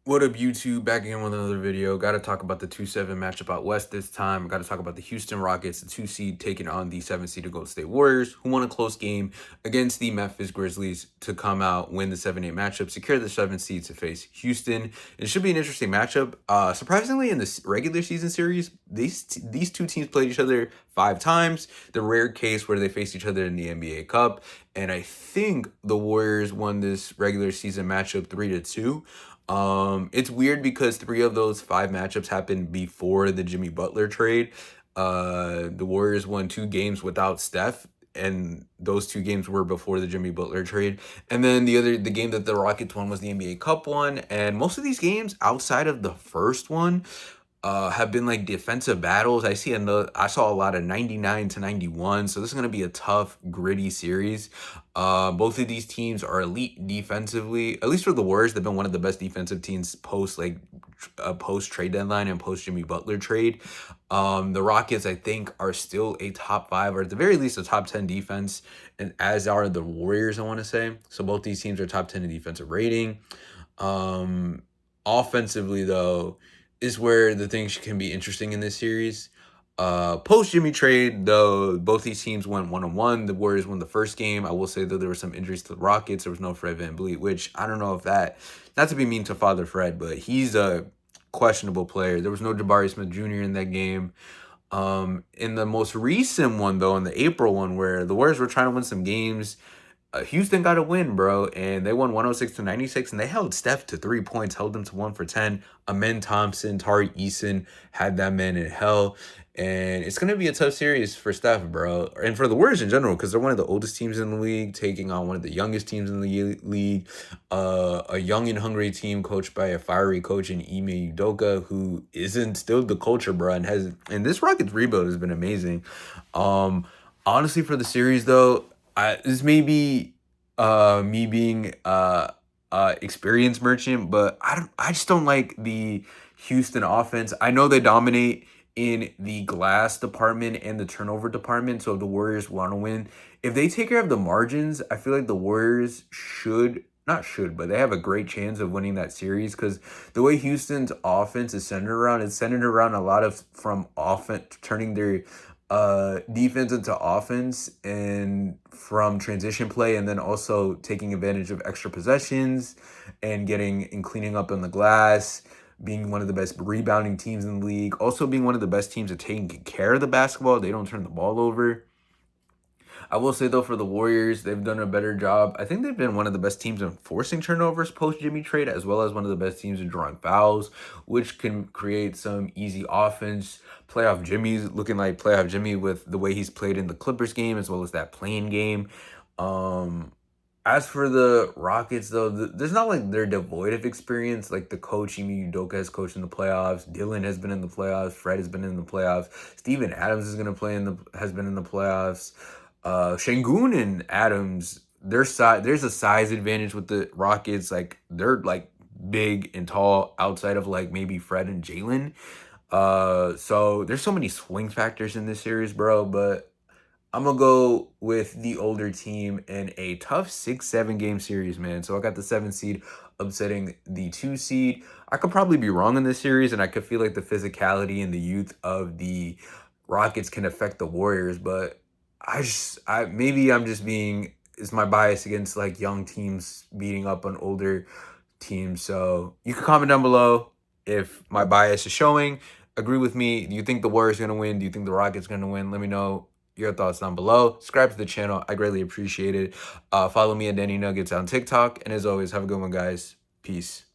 What up, YouTube? Back again with another video. Got to talk about the 2-7 matchup out west this time. Got to talk about the Houston Rockets, the 2 seed, taking on the 7 seed Golden State Warriors, who won a close game against the Memphis Grizzlies to come out, win the 7-8 matchup, secure the 7 seed to face Houston. It should be an interesting matchup. Surprisingly, in the regular season series, these two teams played each other 5 times. The rare case where they faced each other in the NBA Cup. And I think the Warriors won this regular season matchup 3-2. It's weird because 3 of those 5 matchups happened before the Jimmy Butler trade. The Warriors won 2 games without Steph, and those 2 games were before the Jimmy Butler trade. And then the game that the Rockets won was the NBA Cup one. And most of these games outside of the first one have been like defensive battles. I saw a lot of 99-91, so this is going to be a tough, gritty series. Both of these teams are elite defensively. At least for the Warriors, they've been one of the best defensive teams post trade deadline and post Jimmy Butler trade. The Rockets, I think, are still a top 5 or at the very least a top 10 defense, and as are the Warriors, I want to say. So both these teams are top 10 in defensive rating. Offensively, though, is where the things can be interesting in this series. Post Jimmy trade, though, both these teams went 1-1. The Warriors won the first game. I will say that there were some injuries to the Rockets. There was no Fred VanVleet, which I don't know if that, not to be mean to Father Fred, but he's a questionable player. There was no Jabari Smith Jr. in that game. In the most recent one, though, in the April one, where the Warriors were trying to win some games, Houston got a win, bro, and they won 106-96, and they held Steph to 3 points, held them to 1 for 10. Amen Thompson, Tari Eason had that man in hell, and it's going to be a tough series for Steph, bro, and for the Warriors in general, because they're one of the oldest teams in the league, taking on one of the youngest teams in the league, a young and hungry team coached by a fiery coach in Ime Udoka, who isn't still the culture, bro, and this Rockets rebuild has been amazing. Honestly, for the series, though, this may be me being experienced merchant, but I just don't like the Houston offense. I know they dominate in the glass department and the turnover department, so if the Warriors want to win, if they take care of the margins, I feel like the Warriors but they have a great chance of winning that series, because the way Houston's offense is centered around a lot of from offense, turning their defense into offense and from transition play, and then also taking advantage of extra possessions and getting and cleaning up on the glass, being one of the best rebounding teams in the league, also being one of the best teams at taking care of the basketball. They don't turn the ball over. I will say, though, for the Warriors, they've done a better job. I think they've been one of the best teams in forcing turnovers post-Jimmy trade, as well as one of the best teams in drawing fouls, which can create some easy offense. Playoff Jimmy's looking like playoff Jimmy with the way he's played in the Clippers game, as well as that playing game. As for the Rockets, though, there's not like they're devoid of experience. Like the coach, Ime Udoka, has coached in the playoffs. Dylan has been in the playoffs. Fred has been in the playoffs. Steven Adams has been in the playoffs. Şengün and Adams, there's a size advantage with the Rockets. Like they're like big and tall outside of like maybe Fred and Jalen. So there's so many swing factors in this series, bro. But I'm gonna go with the older team in a tough 6-7 game series, man. So I got the 7 seed upsetting the 2 seed. I could probably be wrong in this series, and I could feel like the physicality and the youth of the Rockets can affect the Warriors, but maybe I'm just being, is my bias against like young teams beating up on older teams. So you can comment down below if my bias is showing. Agree with me. Do you think the Warriors are going to win? Do you think the Rockets are going to win? Let me know your thoughts down below. Subscribe to the channel. I greatly appreciate it. Follow me at Danny Nuggets on TikTok. And as always, have a good one, guys. Peace.